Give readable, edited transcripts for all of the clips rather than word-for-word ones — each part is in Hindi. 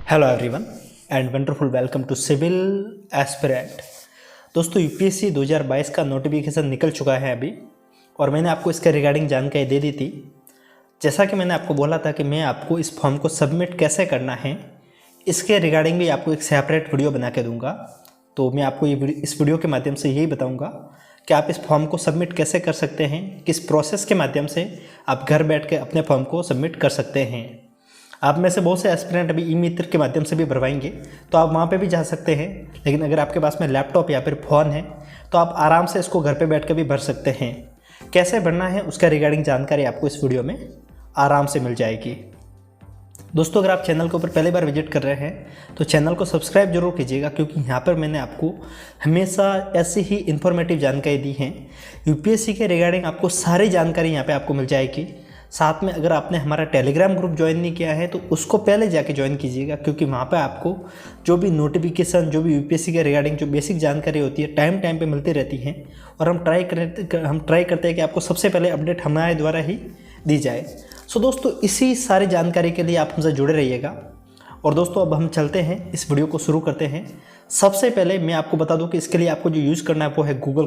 Hello everyone and wonderful welcome to civil aspirant. दोस्तों यूपीएससी 2022 का नोटिफिकेशन निकल चुका है अभी और मैंने आपको इसके रिगार्डिंग जानकारी दे दी थी। जैसा कि मैंने आपको बोला था कि मैं आपको इस फॉर्म को सबमिट कैसे करना है इसके रिगार्डिंग भी आपको एक सेपरेट वीडियो बना के दूंगा। तो मैं आपको इस वीडियो के माध्यम से यही बताऊँगा कि आप इस फॉर्म को सबमिट कैसे कर सकते हैं, किस प्रोसेस के माध्यम से आप घर बैठ के अपने फॉर्म को सबमिट कर सकते हैं। आप में से बहुत से एस्पिरेंट अभी ई मित्र के माध्यम से भी भरवाएंगे तो आप वहाँ पे भी जा सकते हैं, लेकिन अगर आपके पास में लैपटॉप या फिर फ़ोन है तो आप आराम से इसको घर पे बैठ के भी भर सकते हैं। कैसे भरना है उसका रिगार्डिंग जानकारी आपको इस वीडियो में आराम से मिल जाएगी। दोस्तों अगर आप चैनल के ऊपर पहली बार विजिट कर रहे हैं तो चैनल को सब्सक्राइब जरूर कीजिएगा, क्योंकि यहाँ पर मैंने आपको हमेशा ऐसी ही इन्फॉर्मेटिव जानकारी दी है। यूपीएससी के रिगार्डिंग आपको सारी जानकारी यहाँ पे आपको मिल जाएगी। साथ में अगर आपने हमारा टेलीग्राम ग्रुप ज्वाइन नहीं किया है तो उसको पहले जाके ज्वाइन कीजिएगा, क्योंकि वहाँ पे आपको जो भी नोटिफिकेशन, जो भी यूपीएससी के रिगार्डिंग जो बेसिक जानकारी होती है टाइम पे मिलती रहती हैं और हम ट्राई करते हैं कि आपको सबसे पहले अपडेट हमारे द्वारा ही दी जाए। सो दोस्तों इसी सारी जानकारी के लिए आप हमसे जुड़े रहिएगा। और दोस्तों अब हम चलते हैं, इस वीडियो को शुरू करते हैं। सबसे पहले मैं आपको बता दूं कि इसके लिए आपको जो यूज़ करना है वो है गूगल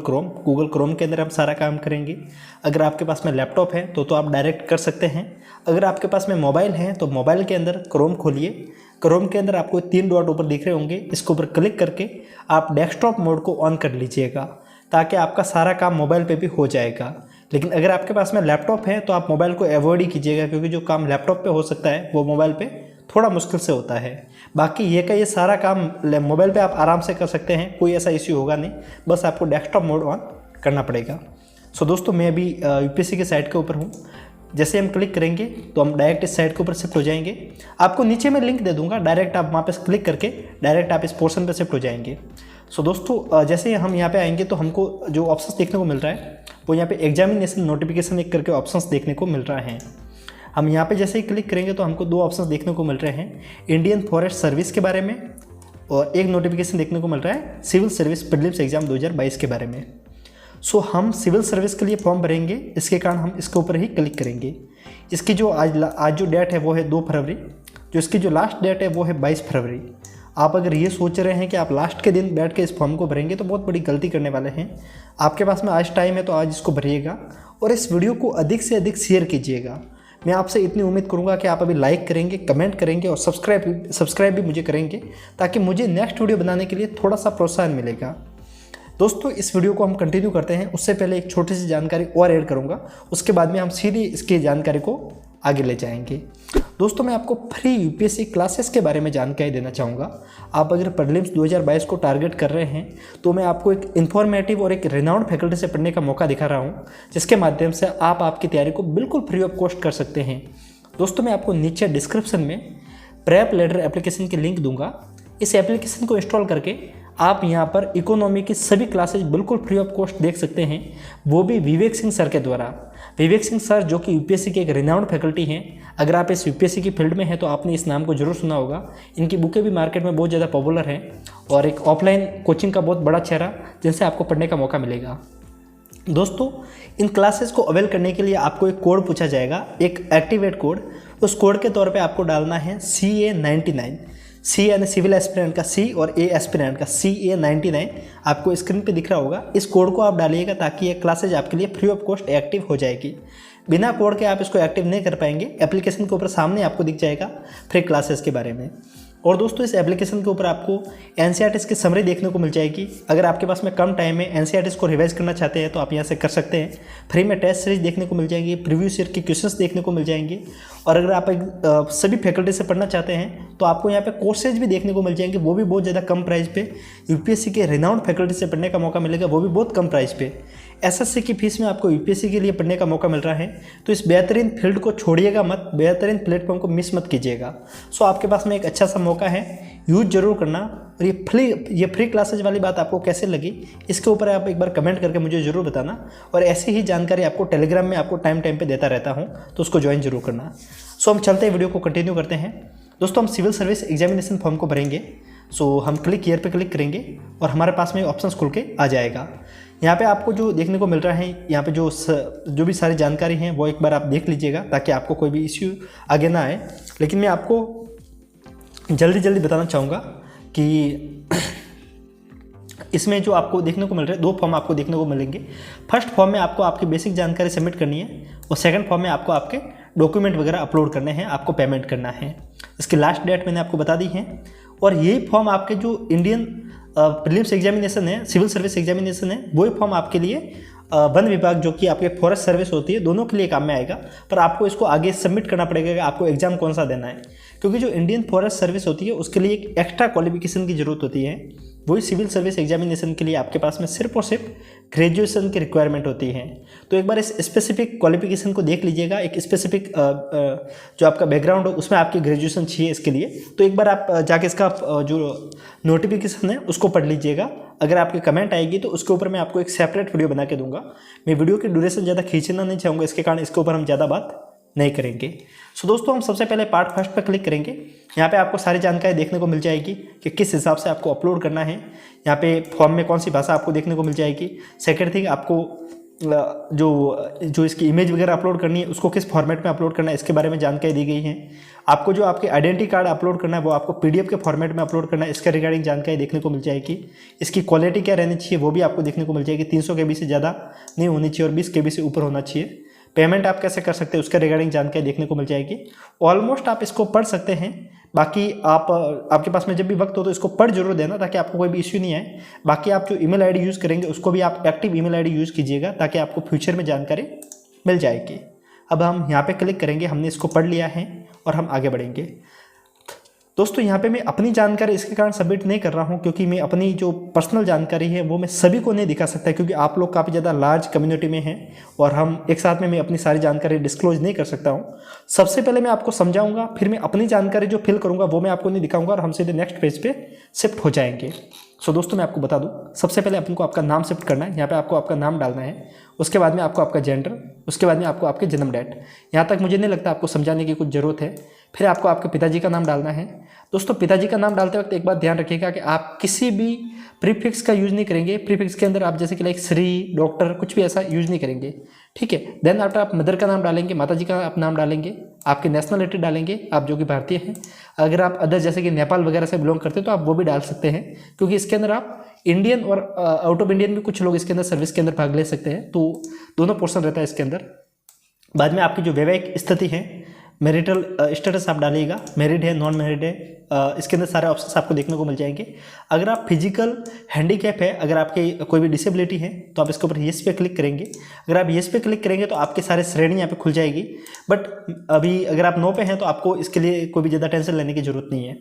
क्रोम के अंदर हम सारा काम करेंगे। अगर आपके पास में लैपटॉप है तो आप डायरेक्ट कर सकते हैं। अगर आपके पास में मोबाइल है तो मोबाइल के अंदर क्रोम खोलिए। क्रोम के अंदर आपको 3 डॉट ऊपर दिख रहे होंगे, इसके ऊपर क्लिक करके आप डेस्कटॉप मोड को ऑन कर लीजिएगा, ताकि आपका सारा काम मोबाइल पर भी हो जाएगा। लेकिन अगर आपके पास में लैपटॉप है तो आप मोबाइल को अवॉइड ही कीजिएगा, क्योंकि जो काम लैपटॉप पे हो सकता है वो मोबाइल पे थोड़ा मुश्किल से होता है। बाकी ये सारा काम मोबाइल पे आप आराम से कर सकते हैं, कोई ऐसा इश्यू होगा नहीं, बस आपको डेस्कटॉप मोड ऑन करना पड़ेगा। सो दोस्तों मैं अभी यूपीएससी के साइट के ऊपर हूँ। जैसे हम क्लिक करेंगे तो हम डायरेक्ट इस साइट के ऊपर शिफ्ट हो जाएंगे। आपको नीचे में लिंक दे दूँगा, डायरेक्ट आप वहाँ पर क्लिक करके डायरेक्ट आप इस पोर्शन पर शिफ्ट हो जाएंगे। सो दोस्तों जैसे हम यहाँ पे आएंगे तो हमको जो ऑप्शंस देखने को मिल रहा है वो यहाँ पे एग्जामिनेशन नोटिफिकेशन एक करके ऑप्शंस देखने को मिल रहा है। हम यहाँ पे जैसे ही क्लिक करेंगे तो हमको 2 ऑप्शंस देखने को मिल रहे हैं, इंडियन फॉरेस्ट सर्विस के बारे में, और एक नोटिफिकेशन देखने को मिल रहा है सिविल सर्विस प्रीलिम्स एग्जाम 2022 के बारे में। सो हम सिविल सर्विस के लिए फॉर्म भरेंगे, इसके कारण हम इसके ऊपर ही क्लिक करेंगे। इसकी जो आज जो डेट है वो है 2 फरवरी, जो इसकी जो लास्ट डेट है वो है 22 फरवरी। आप अगर ये सोच रहे हैं कि आप लास्ट के दिन बैठ के इस फॉर्म को भरेंगे तो बहुत बड़ी गलती करने वाले हैं। आपके पास में आज टाइम है तो आज इसको भरिएगा और इस वीडियो को अधिक से अधिक शेयर कीजिएगा। मैं आपसे इतनी उम्मीद करूंगा कि आप अभी लाइक करेंगे, कमेंट करेंगे और सब्सक्राइब भी मुझे करेंगे, ताकि मुझे नेक्स्ट वीडियो बनाने के लिए थोड़ा सा प्रोत्साहन मिलेगा। दोस्तों इस वीडियो को हम कंटिन्यू करते हैं, उससे पहले एक छोटी सी जानकारी और ऐड करूंगा, उसके बाद में हम सीधी इसकी जानकारी को आगे ले जाएंगे। दोस्तों मैं आपको फ्री यूपीएससी क्लासेस के बारे में जानकारी देना चाहूँगा। आप अगर प्रीलिम्स 2022 को टारगेट कर रहे हैं तो मैं आपको एक इन्फॉर्मेटिव और एक रिनाउंड फैकल्टी से पढ़ने का मौका दिखा रहा हूँ, जिसके माध्यम से आप आपकी तैयारी को बिल्कुल फ्री ऑफ कॉस्ट कर सकते हैं। दोस्तों मैं आपको नीचे डिस्क्रिप्शन में प्रेप लैडर एप्लीकेशन की लिंक दूंगा। इस एप्लीकेशन को इंस्टॉल करके आप यहाँ पर इकोनॉमी की सभी क्लासेज बिल्कुल फ्री ऑफ कॉस्ट देख सकते हैं, वो भी विवेक सिंह सर के द्वारा। विवेक सिंह सर जो कि यूपीएससी के एक रिनाउंड फैकल्टी हैं। अगर आप इस यूपीएससी की फील्ड में हैं तो आपने इस नाम को जरूर सुना होगा। इनकी बुकें भी मार्केट में बहुत ज़्यादा पॉपुलर हैं और एक ऑफलाइन कोचिंग का बहुत बड़ा चेहरा जिनसे आपको पढ़ने का मौका मिलेगा। दोस्तों इन क्लासेस को अवेल करने के लिए आपको एक कोड पूछा जाएगा, एक एक्टिवेट कोड। उस कोड के तौर पे आपको डालना है CA99। सी यानी सिविल एस्पिरेंट का C और A एस्पिरेंट का CA99 आपको स्क्रीन पे दिख रहा होगा। इस कोड को आप डालिएगा ताकि ये क्लासेज आपके लिए फ्री ऑफ कॉस्ट एक्टिव हो जाएगी। बिना कोड के आप इसको एक्टिव नहीं कर पाएंगे। एप्लीकेशन के ऊपर सामने आपको दिख जाएगा फ्री क्लासेस के बारे में। और दोस्तों इस एप्लीकेशन के ऊपर आपको एनसीईआरटी की समरी देखने को मिल जाएगी। अगर आपके पास में कम टाइम में एनसीईआरटी को रिवाइज करना चाहते हैं तो आप यहाँ से कर सकते हैं। फ्री में टेस्ट सीरीज देखने को मिल जाएगी, प्रीवियस ईयर के क्वेश्चंस देखने को मिल जाएंगे। और अगर आप सभी फैकल्टी से पढ़ना चाहते हैं तो आपको यहाँ पे कोर्सेज भी देखने को मिल जाएंगे, वो भी बहुत ज़्यादा कम प्राइस पे। यूपीएससी के रिनाउंड फैकल्टी से पढ़ने का मौका मिलेगा, वो भी बहुत कम प्राइस पे। एसएससी की फीस में आपको यूपीएससी के लिए पढ़ने का मौका मिल रहा है, तो इस बेहतरीन फील्ड को छोड़िएगा मत, बेहतरीन प्लेटफॉर्म को मिस मत कीजिएगा। सो आपके पास में एक अच्छा सा मौका है, यूज जरूर करना। और ये फ्री क्लासेज वाली बात आपको कैसे लगी इसके ऊपर आप एक बार कमेंट करके मुझे ज़रूर बताना। और ऐसी ही जानकारी आपको टेलीग्राम में आपको टाइम पे देता रहता हूँ, तो उसको ज्वाइन जरूर करना। सो हम चलते हैं, वीडियो को कंटिन्यू करते हैं। दोस्तों हम सिविल सर्विस एग्जामिनेशन फॉर्म को भरेंगे। सो हम क्लिक हियर पे क्लिक करेंगे और हमारे पास में ऑप्शंस खुल के आ जाएगा। यहाँ पे आपको जो देखने को मिल रहा है, यहाँ पे जो भी सारी जानकारी हैं वो एक बार आप देख लीजिएगा, ताकि आपको कोई भी इश्यू आगे ना आए। लेकिन मैं आपको जल्दी जल्दी बताना चाहूँगा कि इसमें जो आपको देखने को मिल रहा है, 2 फॉर्म आपको देखने को मिलेंगे। फर्स्ट फॉर्म में आपको आपकी बेसिक जानकारी सबमिट करनी है और सेकंड फॉर्म में आपको आपके डॉक्यूमेंट वगैरह अपलोड करने हैं, आपको पेमेंट करना है। इसकी लास्ट डेट मैंने आपको बता दी है। और ये फॉर्म आपके जो इंडियन प्रीलिम्स एग्जामिनेशन है, सिविल सर्विस एग्जामिनेशन है, वही फॉर्म आपके लिए वन विभाग जो कि आपके फॉरेस्ट सर्विस होती है, दोनों के लिए काम में आएगा। पर आपको इसको आगे सबमिट करना पड़ेगा कि आपको एग्जाम कौन सा देना है, क्योंकि जो इंडियन फॉरेस्ट सर्विस होती है उसके लिए एक एक्स्ट्रा क्वालिफिकेशन की ज़रूरत होती है। वही सिविल सर्विस एग्जामिनेशन के लिए आपके पास में सिर्फ और सिर्फ ग्रेजुएशन की रिक्वायरमेंट होती है। तो एक बार इस स्पेसिफिक क्वालिफिकेशन को देख लीजिएगा। एक स्पेसिफिक जो आपका बैकग्राउंड हो उसमें आपकी ग्रेजुएशन चाहिए इसके लिए। तो एक बार आप जाके इसका जो नोटिफिकेशन है उसको पढ़ लीजिएगा। अगर आपकी कमेंट आएगी तो उसके ऊपर मैं आपको एक सेपरेट वीडियो बना के दूंगा। मैं वीडियो की ड्यूरेशन ज़्यादा खींचना नहीं चाहूँगा, इसके कारण इसके ऊपर हम ज़्यादा बात नहीं करेंगे। सो दोस्तों, हम सबसे पहले पार्ट फर्स्ट पर क्लिक करेंगे। यहाँ पे आपको सारी जानकारी देखने को मिल जाएगी कि किस हिसाब से आपको अपलोड करना है। यहाँ पे फॉर्म में कौन सी भाषा आपको देखने को मिल जाएगी। सेकेंड थिंग, आपको जो इसकी इमेज वगैरह अपलोड करनी है उसको किस फॉर्मेट में अपलोड करना है, इसके बारे में जानकारी दी गई है। आपको जो आपके आइडेंटिटी कार्ड अपलोड करना है वो आपको PDF के फॉर्मेट में अपलोड करना है, इसके रिगार्डिंग जानकारी देखने को मिल जाएगी। इसकी क्वालिटी क्या रहनी चाहिए वो भी आपको देखने को मिल जाएगी। 300 KB से ज़्यादा नहीं होनी चाहिए और 20 KB से ऊपर होना चाहिए। पेमेंट आप कैसे कर सकते हैं उसके रिगार्डिंग जानकारी देखने को मिल जाएगी। ऑलमोस्ट आप इसको पढ़ सकते हैं। बाकी आपके पास में जब भी वक्त हो तो इसको पढ़ जरूर देना ताकि आपको कोई भी इश्यू नहीं आए। बाकी आप जो ईमेल आईडी यूज़ करेंगे उसको भी आप एक्टिव ईमेल आईडी यूज़ कीजिएगा ताकि आपको फ्यूचर में जानकारी मिल जाएगी। अब हम यहाँ पे क्लिक करेंगे, हमने इसको पढ़ लिया है और हम आगे बढ़ेंगे। दोस्तों, यहाँ पे मैं अपनी जानकारी इसके कारण सबमिट नहीं कर रहा हूँ क्योंकि मैं अपनी जो पर्सनल जानकारी है वो मैं सभी को नहीं दिखा सकता, क्योंकि आप लोग काफ़ी ज़्यादा लार्ज कम्युनिटी में हैं और हम एक साथ में मैं अपनी सारी जानकारी डिस्क्लोज नहीं कर सकता हूँ। सबसे पहले मैं आपको समझाऊंगा, फिर मैं अपनी जानकारी जो फिल करूँगा वो मैं आपको नहीं दिखाऊंगा और हम सीधे नेक्स्ट पेज पे शिफ्ट हो जाएंगे। सो दोस्तों, मैं आपको बता दूं, सबसे पहले आपको आपका नाम शिफ्ट करना है। यहाँ पे आपको आपका नाम डालना है, उसके बाद में आपको आपका जेंडर, उसके बाद में आपको आपके जन्म डेट। यहाँ तक मुझे नहीं लगता आपको समझाने की कुछ ज़रूरत है। फिर आपको आपके पिताजी का नाम डालना है। दोस्तों, पिताजी का नाम डालते वक्त एक बात ध्यान रखिएगा कि आप किसी भी प्रीफिक्स का यूज़ नहीं करेंगे। प्रीफिक्स के अंदर आप जैसे कि लाइक श्री, डॉक्टर, कुछ भी ऐसा यूज़ नहीं करेंगे, ठीक है। देन आफ्टर आप मदर का नाम डालेंगे, माताजी का आप नाम डालेंगे, आपकी नेशनलिटी डालेंगे, आप जो कि भारतीय हैं। अगर आप अदर जैसे कि नेपाल वगैरह से बिलोंग करते हैं तो आप वो भी डाल सकते हैं, क्योंकि इसके अंदर आप इंडियन और आउट ऑफ इंडियन भी कुछ लोग इसके अंदर सर्विस के अंदर भाग ले सकते हैं, तो दोनों पोर्शन रहता है इसके अंदर। बाद में आपकी जो वैवाहिक स्थिति है, मैरिटल स्टेटस आप डालिएगा, मैरिड है, नॉन मैरिड है, इसके अंदर सारे ऑप्शंस आपको देखने को मिल जाएंगे। अगर आप फिजिकल हैंडीकैप है, अगर आपकी कोई भी डिसेबिलिटी है तो आप इसके ऊपर येस पे क्लिक करेंगे। अगर आप येस पे क्लिक करेंगे तो आपके सारे श्रेणी यहाँ पे खुल जाएगी। बट अभी अगर आप नो पे हैं तो आपको इसके लिए कोई भी ज़्यादा टेंशन लेने की जरूरत नहीं है।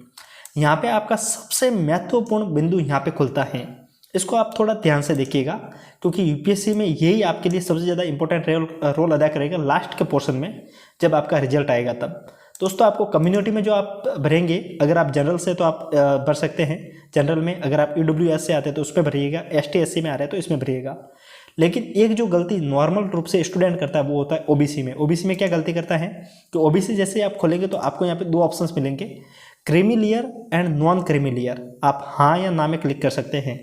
यहाँ पे आपका सबसे महत्वपूर्ण बिंदु यहाँ पे खुलता है, इसको आप थोड़ा ध्यान से देखिएगा क्योंकि यूपीएससी में यही आपके लिए सबसे ज़्यादा इंपॉर्टेंट रोल अदा करेगा लास्ट के पोर्शन में, जब आपका रिजल्ट आएगा तब। दोस्तों, आपको कम्युनिटी में जो आप भरेंगे, अगर आप जनरल से तो आप भर सकते हैं जनरल में, अगर आप EWS से आते हैं तो उसमें भरिएगा, ST SC में आ रहे हैं तो इसमें भरिएगा। लेकिन एक जो गलती नॉर्मल रूप से स्टूडेंट करता है वो होता है OBC में। OBC में क्या गलती करता है कि OBC जैसे आप खोलेंगे तो आपको यहाँ पे 2 ऑप्शंस मिलेंगे, creamy layer and non creamy layer. आप हाँ या ना में क्लिक कर सकते हैं।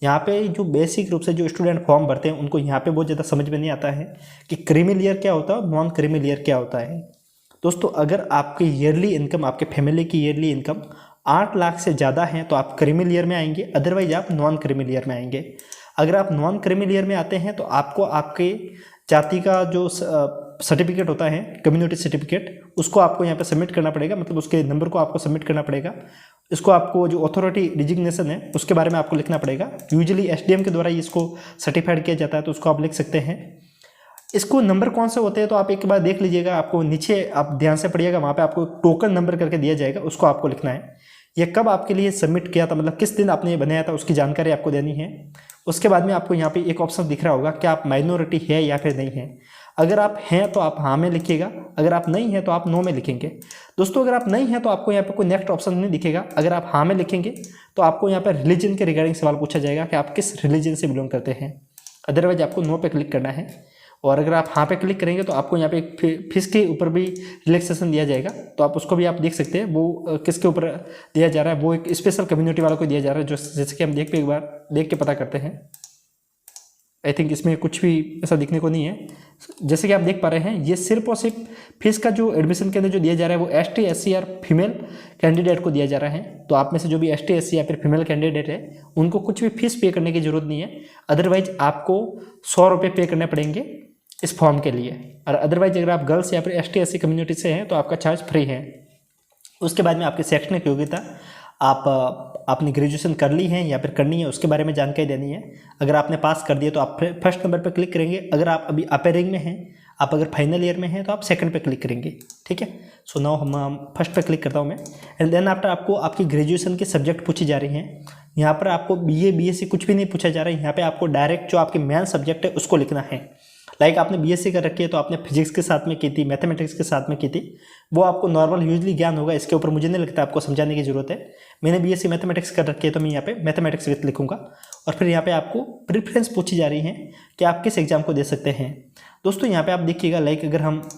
यहाँ पे जो बेसिक रूप से जो स्टूडेंट फॉर्म भरते हैं उनको यहाँ पे बहुत ज़्यादा समझ में नहीं आता है कि क्रीमी लेयर क्या होता है, नॉन क्रीमी लेयर क्या होता है। दोस्तों, अगर आपकी ईयरली इनकम, आपके फैमिली की ईयरली इनकम 8 लाख से ज़्यादा है तो आप क्रीमी लेयर में आएंगे, अदरवाइज आप नॉन क्रीमी लेयर में आएंगे। अगर आप नॉन क्रीमी लेयर में आते हैं तो आपको आपके जाति का जो सर्टिफिकेट होता है, कम्युनिटी सर्टिफिकेट, उसको आपको यहाँ पे सबमिट करना पड़ेगा, मतलब उसके नंबर को आपको सबमिट करना पड़ेगा। इसको आपको जो अथॉरिटी डिजिग्नेशन है उसके बारे में आपको लिखना पड़ेगा। यूजुअली SDM के द्वारा इसको सर्टिफाइड किया जाता है, तो उसको आप लिख सकते हैं। इसको नंबर कौन से होते हैं तो आप एक बार देख लीजिएगा, आपको नीचे आप ध्यान से पढ़िएगा, वहाँ पे आपको टोकन नंबर करके दिया जाएगा, उसको आपको लिखना है। ये कब आपके लिए सबमिट किया था, मतलब किस दिन आपने ये बनाया था, उसकी जानकारी आपको देनी है। उसके बाद में आपको यहाँ पे एक ऑप्शन दिख रहा होगा कि आप माइनॉरिटी है या फिर नहीं है। अगर आप हैं तो आप हाँ में लिखिएगा, अगर आप नहीं हैं तो आप नो में लिखेंगे। दोस्तों, अगर आप नहीं हैं तो आपको यहाँ पे कोई नेक्स्ट ऑप्शन नहीं दिखेगा। अगर आप हाँ में लिखेंगे तो आपको यहाँ पे रिलीजन के रिगार्डिंग सवाल पूछा जाएगा कि आप किस रिलीजन से बिलोंग करते हैं, अदरवाइज आपको नो पे क्लिक करना है। और अगर आप हाँ पे क्लिक करेंगे तो आपको यहाँ पे एक फीस के ऊपर भी रिलैक्सेशन दिया जाएगा, तो आप उसको भी आप देख सकते हैं। वो किसके ऊपर दिया जा रहा है, वो एक स्पेशल कम्युनिटी वालों को दिया जा रहा है, जो जैसे कि हम एक बार देख के पता करते हैं। आई थिंक इसमें कुछ भी ऐसा दिखने को नहीं है। जैसे कि आप देख पा रहे हैं, ये सिर्फ और सिर्फ फीस का जो एडमिशन के अंदर जो दिया जा रहा है वो ST SC और फीमेल कैंडिडेट को दिया जा रहा है। तो आप में से जो भी ST SC या फिर फीमेल कैंडिडेट है उनको कुछ भी फीस पे करने की जरूरत नहीं है। अदरवाइज आपको 100 रुपये पे करने पड़ेंगे इस फॉर्म के लिए। और अदरवाइज अगर आप गर्ल्स या फिर ST SC कम्युनिटी से हैं तो आपका चार्ज फ्री है। उसके बाद में आपकी शैक्षणिक योग्यता, आपने ग्रेजुएशन कर ली है या फिर करनी है उसके बारे में जानकारी देनी है। अगर आपने पास कर दिया तो आप फर्स्ट नंबर पर क्लिक करेंगे। अगर आप अभी अपेयरिंग में हैं, आप अगर फाइनल ईयर में हैं तो आप सेकंड पे क्लिक करेंगे। ठीक है, सो नाउ हम फर्स्ट पे क्लिक करता हूँ मैं। एंड देन आफ्टर आपको आपकी ग्रेजुएशन के सब्जेक्ट पूछी जा रही हैं। यहाँ पर आपको BA BSc कुछ भी नहीं पूछा जा रहा है। यहाँ पे आपको डायरेक्ट जो आपके मेन सब्जेक्ट है उसको लिखना है। लाइक आपने BSc कर रखी है तो आपने फिजिक्स के साथ में की थी, मैथमेटिक्स के साथ में की थी, वो आपको नॉर्मल यूजली ज्ञान होगा। इसके ऊपर मुझे नहीं लगता आपको समझाने की जरूरत है। मैंने BSc मैथमेटिक्स कर रखी है तो मैं यहाँ पे मैथमेटिक्स विथ लिखूंगा। और फिर यहाँ पे आपको प्रेफरेंस पूछी जा रही है कि आप किस एग्जाम को दे सकते हैं। दोस्तों यहाँ पे आप देखिएगा, लाइक अगर हम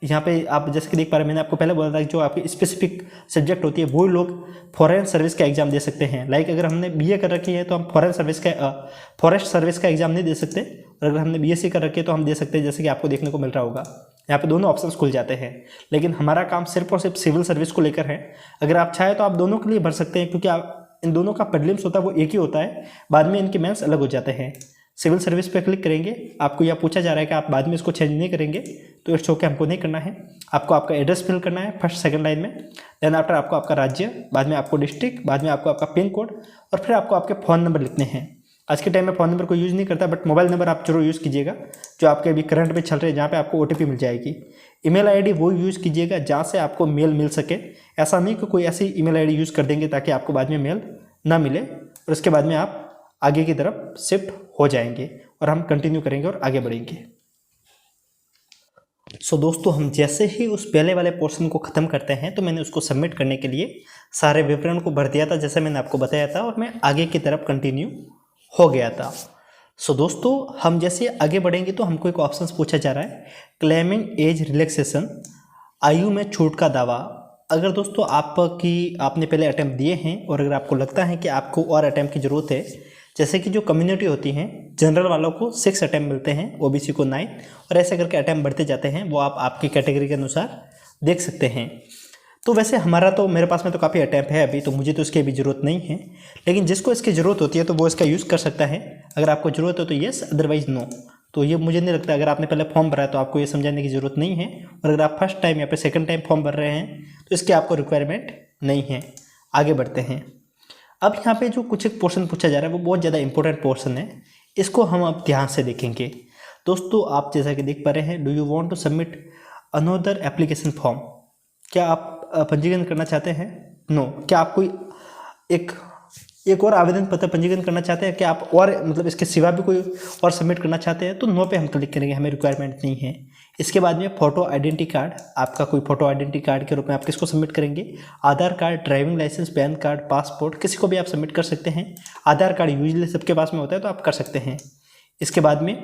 यहाँ पे आप जैसे कि देख पा रहे हैं, मैंने आपको पहले बोला था कि जो आपकी स्पेसिफिक सब्जेक्ट होती है वो लोग फॉरेन सर्विस का एग्जाम दे सकते हैं। लाइक अगर हमने BA कर रखी है तो हम फॉरेस्ट सर्विस का एग्जाम नहीं दे सकते। और अगर हमने BSc कर रखी है तो हम दे सकते हैं, जैसे कि आपको देखने को मिल रहा होगा यहाँ पे दोनों ऑप्शंस खुल जाते हैं। लेकिन हमारा काम सिर्फ और सिर्फ सिविल सर्विस को लेकर है। अगर आप चाहें तो आप दोनों के लिए भर सकते हैं, क्योंकि आप इन दोनों का प्रीलिम्स होता है वो एक ही होता है, बाद में इनके मेंस अलग हो जाते हैं। सिविल सर्विस पे क्लिक करेंगे, आपको यह पूछा जा रहा है कि आप बाद में इसको चेंज नहीं करेंगे तो इट्स ओके, हमको नहीं करना है। आपको आपका एड्रेस फिल करना है फर्स्ट सेकंड लाइन में। देन आफ्टर आपको आपका राज्य, बाद में आपको डिस्ट्रिक्ट, बाद में आपको आपका पिन कोड और फिर आपको आपके फ़ोन नंबर लिखने हैं। आज के टाइम में फ़ोन नंबर को यूज़ नहीं करता, बट मोबाइल नंबर आप जरूर यूज़ कीजिएगा जो आपके अभी करंट में चल रहे हैं, जहाँ पे आपको OTP मिल जाएगी। ईमेल ID वो यूज़ कीजिएगा जहाँ से आपको मेल मिल सके। ऐसा नहीं कि कोई ऐसी ईमेल ID यूज़ कर देंगे ताकि आपको बाद में मेल ना मिले और उसके बाद में आप आगे की तरफ शिफ्ट हो जाएंगे और हम कंटिन्यू करेंगे और आगे बढ़ेंगे। सो दोस्तों, हम जैसे ही उस पहले वाले पोर्शन को ख़त्म करते हैं तो मैंने उसको सबमिट करने के लिए सारे विवरण को भर दिया था जैसे मैंने आपको बताया था, और मैं आगे की तरफ कंटिन्यू हो गया था। सो दोस्तों, हम जैसे आगे बढ़ेंगे तो हमको एक ऑप्शन पूछा जा रहा है, क्लेमिंग एज रिलैक्सेशन, आयु में छूट का दावा। अगर दोस्तों आपने पहले अटैम्प्ट दिए हैं और अगर आपको लगता है कि आपको और अटैम्प्ट की ज़रूरत है, जैसे कि जो कम्युनिटी होती हैं, जनरल वालों को 6 अटैम्प्ट मिलते हैं, OBC को 9, और ऐसे करके अटैम्प्ट बढ़ते जाते हैं। वो आप आपकी कैटेगरी के अनुसार देख सकते हैं। तो वैसे मेरे पास में तो काफ़ी अटैम्प्ट है अभी, तो मुझे तो इसकी अभी ज़रूरत नहीं है। लेकिन जिसको इसकी ज़रूरत होती है तो वो इसका यूज़ कर सकता है। अगर आपको ज़रूरत हो तो येस, अदरवाइज नो। तो ये मुझे नहीं लगता, अगर आपने पहले फॉर्म भरा है तो आपको ये समझाने की ज़रूरत नहीं है। और अगर आप फर्स्ट टाइम या फिर सेकंड टाइम फॉर्म भर रहे हैं तो इसकी आपको रिक्वायरमेंट नहीं है। आगे बढ़ते हैं। अब यहाँ पे जो कुछ एक पोर्शन पूछा जा रहा है वो बहुत ज़्यादा इंपॉर्टेंट पोर्शन है, इसको हम अब ध्यान से देखेंगे। दोस्तों, आप जैसा कि देख पा रहे हैं, do you want to submit another application form, क्या आप पंजीकरण करना चाहते हैं? नो। क्या आप कोई एक और आवेदन पत्र पंजीकरण करना चाहते हैं? क्या आप और मतलब इसके सिवा भी कोई और सबमिट करना चाहते हैं? तो नो पे हम क्लिक करेंगे, हमें रिक्वायरमेंट नहीं है। इसके बाद में फोटो आइडेंटिटी कार्ड, आपका कोई फोटो आइडेंटिटी कार्ड के रूप में आप किसको सबमिट करेंगे? Aadhaar card, driving licence, PAN card, passport, किसी को भी आप सबमिट कर सकते हैं। आधार कार्ड यूजली सबके पास में होता है तो आप कर सकते हैं। इसके बाद में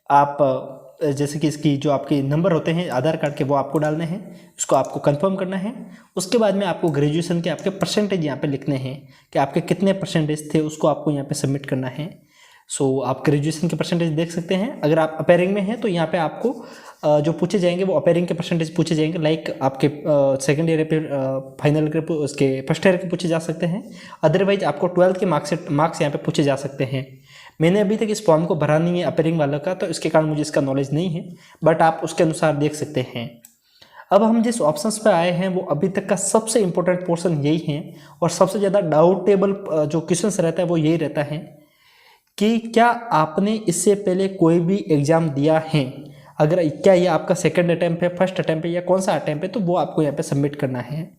आप जैसे कि इसकी जो आपके नंबर होते हैं आधार कार्ड के वो आपको डालने हैं, उसको आपको कंफर्म करना है। उसके बाद में आपको ग्रेजुएशन के आपके परसेंटेज यहाँ पे लिखने हैं कि आपके कितने परसेंटेज थे, उसको आपको यहाँ पे सबमिट करना है। सो आप ग्रेजुएशन के परसेंटेज देख सकते हैं। अगर आप अपेयरिंग में हैं तो यहाँ पे आपको जो पूछे जाएंगे वो अपेयरिंग के परसेंटेज पूछे जाएंगे। लाइक आपके सेकेंड ईयर पे फाइनल के उसके फर्स्ट ईयर के पूछे जा सकते हैं। अदरवाइज आपको 12th के मार्क्स यहाँ पे पूछे जा सकते हैं। मैंने अभी तक इस फॉर्म को भरा नहीं है अपेयरिंग वाला का, तो इसके कारण मुझे इसका नॉलेज नहीं है, बट आप उसके अनुसार देख सकते हैं। अब हम जिस ऑप्शंस पे आए हैं वो अभी तक का सबसे इम्पोर्टेंट पोर्शन यही है, और सबसे ज़्यादा डाउटेबल जो क्वेश्चंस रहता है वो यही रहता है कि क्या आपने इससे पहले कोई भी एग्ज़ाम दिया है। अगर क्या ये आपका सेकंड अटैम्प्ट है, फर्स्ट अटैम्प्ट है या कौन सा अटैम्प्ट है, तो वो आपको यहाँ पे सबमिट करना है।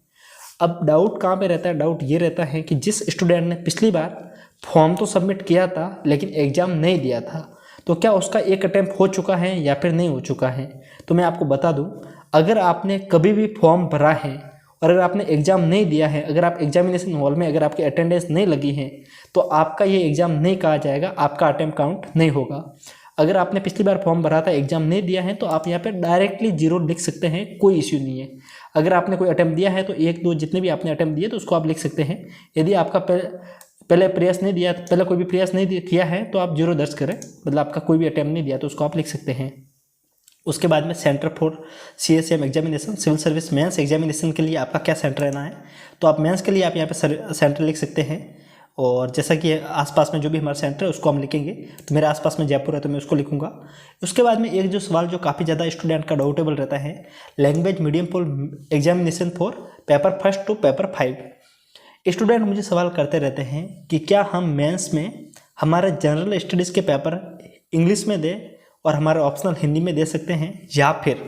अब डाउट कहाँ पे रहता है? डाउट ये रहता है कि जिस स्टूडेंट ने पिछली बार फॉर्म तो सबमिट किया था लेकिन एग्ज़ाम नहीं दिया था, तो क्या उसका एक अटैम्प्ट हो चुका है या फिर नहीं हो चुका है। तो मैं आपको बता दूं, अगर आपने कभी भी फॉर्म भरा है और अगर आपने एग्ज़ाम नहीं दिया है, अगर आप एग्जामिनेशन हॉल में अगर आपकी अटेंडेंस नहीं लगी है, तो आपका ये एग्ज़ाम नहीं कहा जाएगा, आपका अटैम्प्ट काउंट नहीं होगा। अगर आपने पिछली बार फॉर्म भरा था, एग्ज़ाम नहीं दिया है, तो आप यहाँ पे डायरेक्टली 0 लिख सकते हैं, कोई इश्यू नहीं है। अगर आपने कोई अटैम्प्ट दिया है तो 1 2 जितने भी आपने अटैम्प्ट दिए तो उसको आप लिख सकते हैं। यदि आपका पहले प्रयास नहीं दिया, पहले कोई भी प्रयास नहीं किया है तो आप 0 दर्ज करें, मतलब आपका कोई भी अटैम्प्ट नहीं दिया तो उसको आप लिख सकते हैं। उसके बाद में centre for CSM examination, civil service mains examination के लिए आपका क्या सेंटर रहना है, तो आप मेंस के लिए आप यहाँ पे सेंटर लिख सकते हैं। और जैसा कि आसपास में जो भी हमारा सेंटर है उसको हम लिखेंगे, तो मेरे आसपास में जयपुर है तो मैं उसको लिखूंगा। उसके बाद में एक जो सवाल जो काफ़ी ज़्यादा स्टूडेंट का डाउटेबल रहता है, language medium for examination for paper 1 to paper 5। Student मुझे सवाल करते रहते हैं कि क्या हम मेंस में हमारे जनरल स्टडीज़ के पेपर इंग्लिश में दें और हमारे ऑप्शनल हिंदी में दे सकते हैं, या फिर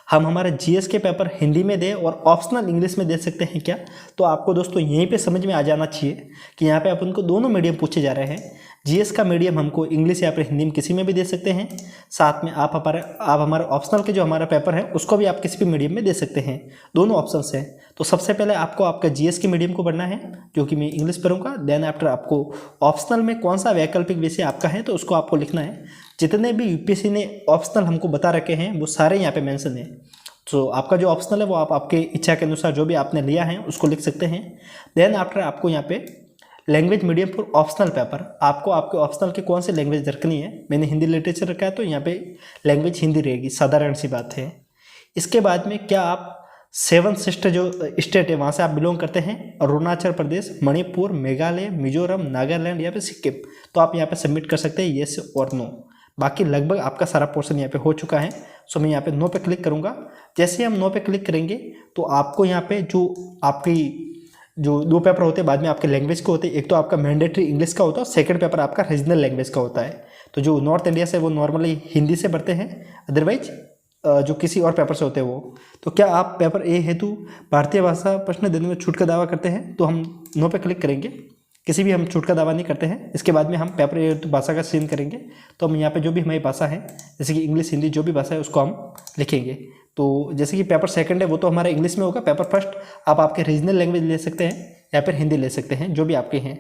हम हमारे GS के पेपर हिंदी में दें और ऑप्शनल इंग्लिश में दे सकते हैं क्या। तो आपको दोस्तों यहीं पे समझ में आ जाना चाहिए कि यहाँ पे अपन को दोनों मीडियम पूछे जा रहे हैं। GS का मीडियम हमको इंग्लिश या फिर हिंदी में किसी में भी दे सकते हैं, साथ में आप हमारे ऑप्शनल के जो हमारा पेपर है उसको भी आप किसी भी मीडियम में दे सकते हैं, दोनों ऑप्शंस हैं। तो सबसे पहले आपको आपका GS के मीडियम को पढ़ना है जो कि मैं इंग्लिश पढ़ूंगा, देन आफ्टर आपको ऑप्शनल में कौन सा वैकल्पिक विषय आपका है तो उसको आपको लिखना है। जितने भी UPSC ने ऑप्शनल हमको बता रखे हैं वो सारे यहाँ पे मेंशन है। तो आपका जो ऑप्शनल है वो आप आपके इच्छा के अनुसार जो भी आपने लिया है उसको लिख सकते हैं। देन आफ्टर आपको यहाँ पे language medium for optional paper, आपको आपके ऑप्शनल के कौन से लैंग्वेज रखनी है, मैंने हिंदी लिटरेचर रखा है तो यहाँ पे लैंग्वेज हिंदी रहेगी, साधारण सी बात है। इसके बाद में क्या आप 7 सिस्टर जो स्टेट है वहाँ से आप बिलोंग करते हैं, अरुणाचल प्रदेश, मणिपुर, मेघालय, मिजोरम, नागालैंड या फिर सिक्किम, तो आप यहाँ पे सबमिट कर सकते हैं येस और नो। बाकी लगभग आपका सारा पोर्शन यहाँ पे हो चुका है। सो मैं यहाँ पे नो पे क्लिक करूँगा। जैसे हम नो पे क्लिक करेंगे तो आपको यहाँ पे जो आपकी जो 2 पेपर होते हैं बाद में आपके लैंग्वेज के होते हैं, एक तो आपका मैंडेटरी इंग्लिश का होता है, सेकंड पेपर आपका रीजनल लैंग्वेज का होता है। तो जो नॉर्थ इंडिया से वो नॉर्मली हिंदी से पढ़ते हैं, अदरवाइज जो किसी और पेपर से होते हैं वो। तो क्या आप पेपर A हेतु भारतीय भाषा प्रश्न देने में छूट का दावा करते हैं, तो हम नो पे क्लिक करेंगे। किसी भी हम छूट का दावा नहीं करते हैं। इसके बाद में हम पेपर A हेतु भाषा का चयन करेंगे, तो हम यहाँ पे जो भी हमारी भाषा है जैसे कि इंग्लिश, हिंदी जो भी भाषा है उसको हम लिखेंगे। तो जैसे कि पेपर 2 है वो तो हमारा इंग्लिश में होगा, पेपर 1 आप आपके रीजनल लैंग्वेज ले सकते हैं या फिर हिंदी ले सकते हैं, जो भी आपके हैं।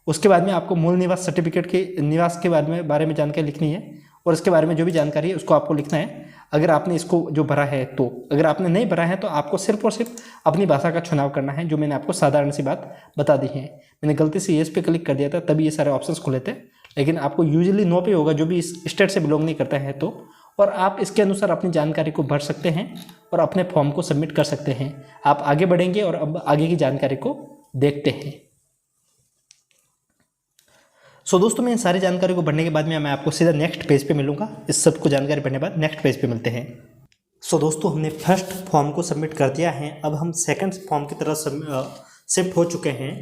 उसके बाद में आपको मूल निवास सर्टिफिकेट के निवास के बारे में जानकारी लिखनी है, और इसके बारे में जो भी जानकारी है उसको आपको लिखना है अगर आपने इसको जो भरा है। तो अगर आपने नहीं भरा है तो आपको सिर्फ और सिर्फ अपनी भाषा का चुनाव करना है, जो मैंने आपको साधारण सी बात बता दी है। मैंने गलती से येस पे क्लिक कर दिया था तभी ये सारे ऑप्शंस खुले थे, लेकिन आपको यूजुअली नो पे होगा जो भी इस स्टेट से बिलोंग नहीं करता है तो। और आप इसके अनुसार अपनी जानकारी को भर सकते हैं और अपने फॉर्म को सबमिट कर सकते हैं। आप आगे बढ़ेंगे और अब आगे की जानकारी को देखते हैं। सो दोस्तों मैं इन सारी जानकारी को भरने के बाद में मैं आपको सीधा नेक्स्ट पेज पे मिलूंगा। इस सब को जानकारी भरने के बाद नेक्स्ट पेज पे मिलते हैं। सो दोस्तों हमने फर्स्ट फॉर्म को सबमिट कर दिया है, अब हम सेकंड फॉर्म की तरफ शिफ्ट हो चुके हैं।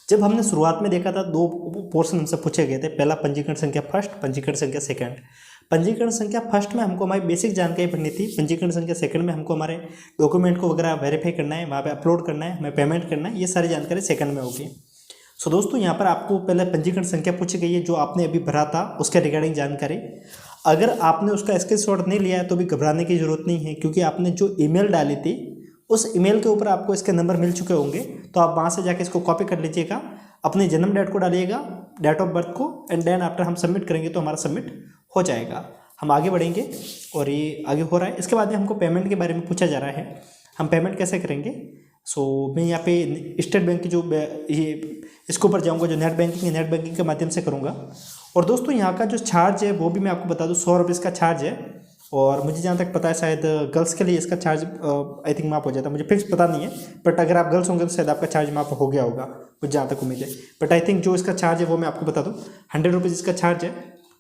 जब हमने शुरुआत में देखा था 2 पोर्शन हमसे पूछे गए थे, पहला पंजीकरण संख्या फर्स्ट, पंजीकरण संख्या सेकंड। पंजीकरण संख्या फर्स्ट में हमको हमारी बेसिक जानकारी भरनी थी, पंजीकरण संख्या सेकंड में हमको हमारे डॉक्यूमेंट को वगैरह वेरीफाई करना है, वहाँ पे अपलोड करना है, हमें पेमेंट करना है, ये सारी जानकारी सेकंड में होगी। सो दोस्तों यहाँ पर आपको पहले पंजीकरण संख्या पूछी गई है जो आपने अभी भरा था उसके रिगार्डिंग जानकारी। अगर आपने उसका स्क्रीनशॉट नहीं लिया है तो भी घबराने की जरूरत नहीं है, क्योंकि आपने जो ईमेल डाली थी उस ईमेल के ऊपर आपको इसके नंबर मिल चुके होंगे, तो आप वहाँ से जाके इसको कॉपी कर लीजिएगा, अपने जन्म डेट को डालिएगा, डेट ऑफ बर्थ को, एंड देन आफ्टर हम सबमिट करेंगे तो हमारा सबमिट हो जाएगा। हम आगे बढ़ेंगे और ये आगे हो रहा है। इसके बाद में हमको पेमेंट के बारे में पूछा जा रहा है, हम पेमेंट कैसे करेंगे। सो मैं यहाँ पे स्टेट बैंक की जो ये इसके ऊपर जाऊँगा, जो नेट बैंकिंग है नेट बैंकिंग के माध्यम से करूँगा। और दोस्तों यहाँ का जो चार्ज है वो भी मैं आपको बता दूँ, 100 रुपये इसका चार्ज है। और मुझे जहाँ तक पता है शायद गर्ल्स के लिए इसका चार्ज आई थिंक माफ हो जाता है, मुझे फिक्स पता नहीं है, बट अगर आप गर्ल्स होंगे तो शायद आपका चार्ज माफ हो गया होगा, मुझे जहाँ तक उम्मीद है। बट आई थिंक जो इसका चार्ज है वो मैं आपको बता दूँ, 100 रुपीज़ इसका चार्ज है।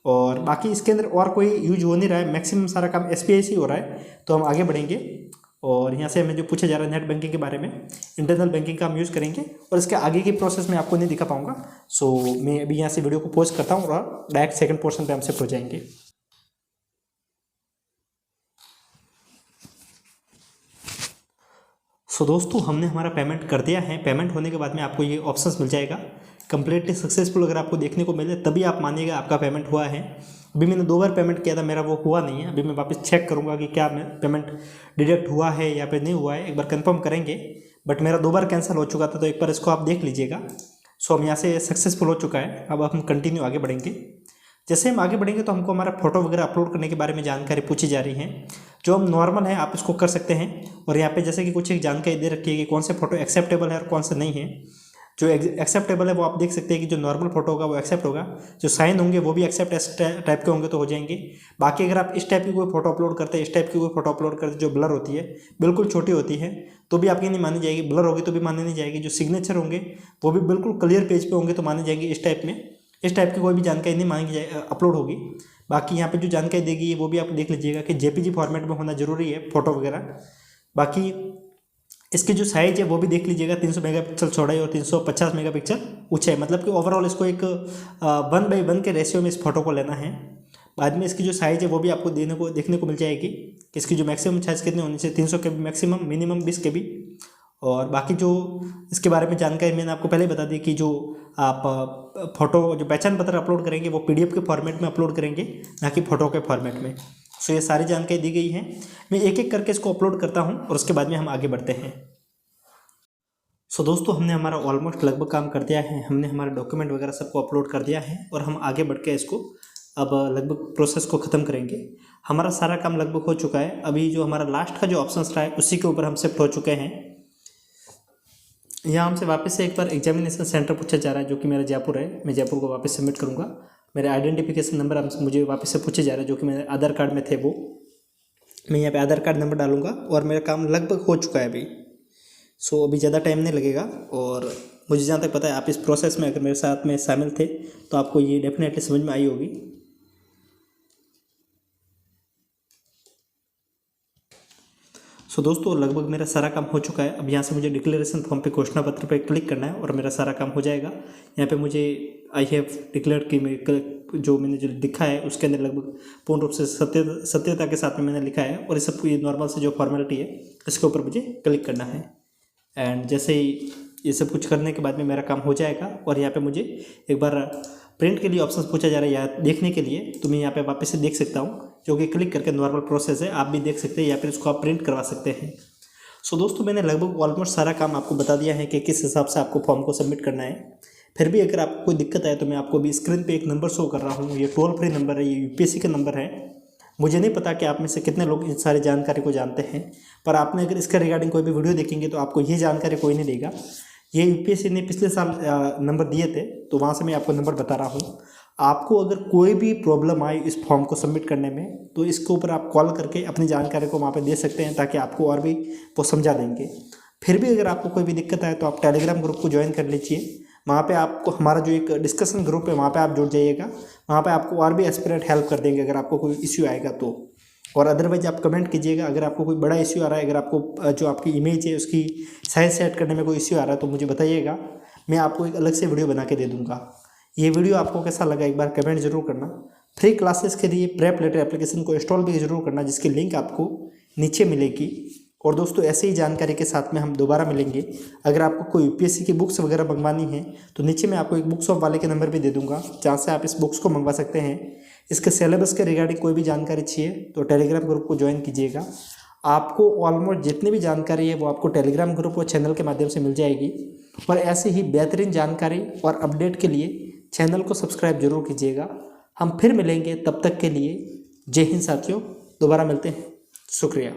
और बाकी इसके अंदर और कोई यूज हो नहीं रहा है, मैक्सिमम सारा काम SBI से ही हो रहा है। तो हम आगे बढ़ेंगे और यहाँ से हमें जो पूछा जा रहा है नेट बैंकिंग के बारे में, इंटरनल बैंकिंग का हम यूज़ करेंगे और इसके आगे की प्रोसेस में आपको नहीं दिखा पाऊँगा। सो मैं अभी यहाँ से वीडियो को पॉज करता हूँ और डायरेक्ट सेकंड पोर्शन पे हम शिफ्ट हो जाएंगे। सो दोस्तों हमने हमारा पेमेंट कर दिया है। पेमेंट होने के बाद में आपको ये ऑप्शंस मिल जाएगा, कंप्लीटली सक्सेसफुल अगर आपको देखने को मिले तभी आप मानिएगा आपका पेमेंट हुआ है। अभी मैंने 2 बार पेमेंट किया था, मेरा वो हुआ नहीं है। अभी मैं वापस चेक करूंगा कि क्या पेमेंट डिडक्ट हुआ है या फिर नहीं हुआ है, एक बार कंफर्म करेंगे। बट मेरा 2 बार कैंसिल हो चुका था, तो एक बार इसको आप देख लीजिएगा। सो हम यहाँ से सक्सेसफुल हो चुका है। अब हम कंटिन्यू आगे बढ़ेंगे। जैसे हम आगे बढ़ेंगे तो हमको हमारा फोटो वगैरह अपलोड करने के बारे में जानकारी पूछी जा रही है, जो हम नॉर्मल है आप इसको कर सकते हैं। और यहाँ पे जैसे कि कुछ एक जानकारी दे रखी है कि कौन से फोटो एक्सेप्टेबल है और कौन से नहीं है। जो एक्सेप्टेबल है वो आप देख सकते हैं कि जो नॉर्मल फोटो होगा वो एक्सेप्ट होगा, जो साइन होंगे वो भी एक्सेप्ट इस टाइप के होंगे तो हो जाएंगे। बाकी अगर आप इस टाइप की कोई फोटो अपलोड करते हैं, इस टाइप की कोई फोटो अपलोड करते जो ब्लर होती है, बिल्कुल छोटी होती है, तो भी आपकी नहीं मानी जाएगी। ब्लर होगी तो भी मानी नहीं जाएगी। जो सिग्नेचर होंगे वो भी बिल्कुल क्लियर पेज पे होंगे तो मानी जाएंगे। इस टाइप में, इस टाइप की कोई भी जानकारी नहीं मांगी जाए अपलोड होगी। बाकी यहाँ पे जो जानकारी देगी वो भी आप देख लीजिएगा कि जेपीजी फॉर्मेट में होना जरूरी है फोटो वगैरह। बाकी इसकी जो साइज है वो भी देख लीजिएगा, 300 मेगापिक्सल चौड़ाई और 350 मेगापिक्सल ऊंचाई, मतलब कि ओवरऑल इसको एक 1:1 के रेशियो में इस फोटो को लेना है। बाद में इसकी जो साइज़ है वो भी आपको देखने को मिल जाएगी कि इसकी जो मैक्सिमम साइज़ कितनी होनी चाहिए, 300 KB मैक्सिमम, मिनिमम 20 KB। और बाकी जो इसके बारे में जानकारी मैंने आपको पहले ही बता दी कि जो आप फोटो जो पहचान पत्र अपलोड करेंगे वो PDF के फॉर्मेट में अपलोड करेंगे, ना कि फ़ोटो के फॉर्मेट में। सो ये सारी जानकारी दी गई है। मैं एक एक करके इसको अपलोड करता हूँ और उसके बाद में हम आगे बढ़ते हैं। सो दोस्तों, हमने हमारा ऑलमोस्ट लगभग काम कर दिया है। हमने हमारे डॉक्यूमेंट वगैरह सबको अपलोड कर दिया है और हम आगे बढ़ के इसको अब लगभग प्रोसेस को ख़त्म करेंगे। हमारा सारा काम लगभग हो चुका है। अभी जो हमारा लास्ट का जो ऑप्शन रहा है उसी के ऊपर हम शिफ्ट हो चुके हैं। यहाँ हमसे वापस से एक बार एग्जामिनेशन सेंटर पूछा जा रहा है, जो कि मेरा जयपुर है। मैं जयपुर को वापस सबमिट करूँगा। मेरे आइडेंटिफिकेशन नंबर हमसे मुझे वापस से पूछे जा रहा है, जो कि मेरे आधार कार्ड में थे वो। मैं यहाँ पे आधार कार्ड नंबर डालूंगा और मेरा काम लगभग हो चुका है अभी। सो अभी ज़्यादा टाइम नहीं लगेगा। और मुझे जहाँ तक पता है आप इस प्रोसेस में अगर मेरे साथ में शामिल थे तो आपको ये डेफिनेटली समझ में आई होगी। सो दोस्तों, लगभग मेरा सारा काम हो चुका है। अब यहाँ से मुझे डिक्लेरेशन फॉर्म पे घोषणा पत्र पे क्लिक करना है और मेरा सारा काम हो जाएगा। यहाँ पे मुझे आई हैव डिक्लेयर की जो मैंने जो लिखा है उसके अंदर लगभग पूर्ण रूप से सत्यता के साथ में मैंने लिखा है। और इस सब ये नॉर्मल से जो फॉर्मेलिटी है इसके ऊपर मुझे क्लिक करना है। एंड जैसे ही ये सब कुछ करने के बाद में मेरा काम हो जाएगा। और यहाँ पे मुझे एक बार प्रिंट के लिए ऑप्शन पूछा जा रहा है यहाँ देखने के लिए, तो मैं यहाँ पे वापस से देख सकता हूँ, जो कि क्लिक करके नॉर्मल प्रोसेस है, आप भी देख सकते हैं या फिर इसको आप प्रिंट करवा सकते हैं। सो दोस्तों, मैंने लगभग ऑलमोस्ट सारा काम आपको बता दिया है कि किस हिसाब से आपको फॉर्म को सबमिट करना है। फिर भी अगर आपको कोई दिक्कत आए तो मैं आपको भी स्क्रीन पर एक नंबर शो कर रहा हूँ। ये टोल फ्री नंबर है, ये UPSC का नंबर है। मुझे नहीं पता कि आप में से कितने लोग इन सारी जानकारी को जानते हैं, पर आपने अगर इसका रिगार्डिंग कोई भी वीडियो देखेंगे तो आपको ये जानकारी कोई नहीं देगा। ये UPSC ने पिछले साल नंबर दिए थे, तो वहाँ से मैं आपको नंबर बता रहा हूँ। आपको अगर कोई भी प्रॉब्लम आए इस फॉर्म को सबमिट करने में तो इसके ऊपर आप कॉल करके अपनी जानकारी को वहाँ पे दे सकते हैं, ताकि आपको और भी वो समझा देंगे। फिर भी अगर आपको कोई भी दिक्कत आए तो आप टेलीग्राम ग्रुप को ज्वाइन कर लीजिए। वहाँ पे आपको हमारा जो एक डिस्कशन ग्रुप है वहाँ पे आप जुड़ जाइएगा। वहाँ पे आपको और भी एस्पिरेंट हेल्प कर देंगे अगर आपको कोई इश्यू आएगा तो। और अदरवाइज आप कमेंट कीजिएगा अगर आपको कोई बड़ा इश्यू आ रहा है, अगर आपको जो आपकी इमेज है उसकी साइज सेट करने में कोई इश्यू आ रहा है तो मुझे बताइएगा, मैं आपको एक अलग से वीडियो बना के दे दूँगा। ये वीडियो आपको कैसा लगा एक बार कमेंट जरूर करना। फ्री क्लासेस के लिए प्रेप लेटर एप्लीकेशन को इंस्टॉल भी जरूर करना, जिसकी लिंक आपको नीचे मिलेगी। और दोस्तों, ऐसे ही जानकारी के साथ में हम दोबारा मिलेंगे। अगर आपको कोई UPSC की बुक्स वगैरह मंगवानी है तो नीचे मैं आपको एक बुक शॉप वाले के नंबर भी दे दूंगा, जहाँ से आप इस बुक्स को मंगवा सकते हैं। इसके सिलेबस के रिगार्डिंग कोई भी जानकारी चाहिए तो टेलीग्राम ग्रुप को ज्वाइन कीजिएगा। आपको ऑलमोस्ट जितनी भी जानकारी है वो आपको टेलीग्राम ग्रुप और चैनल के माध्यम से मिल जाएगी। और ऐसे ही बेहतरीन जानकारी और अपडेट के लिए चैनल को सब्सक्राइब जरूर कीजिएगा। हम फिर मिलेंगे, तब तक के लिए जय हिंद साथियों। दोबारा मिलते हैं। शुक्रिया।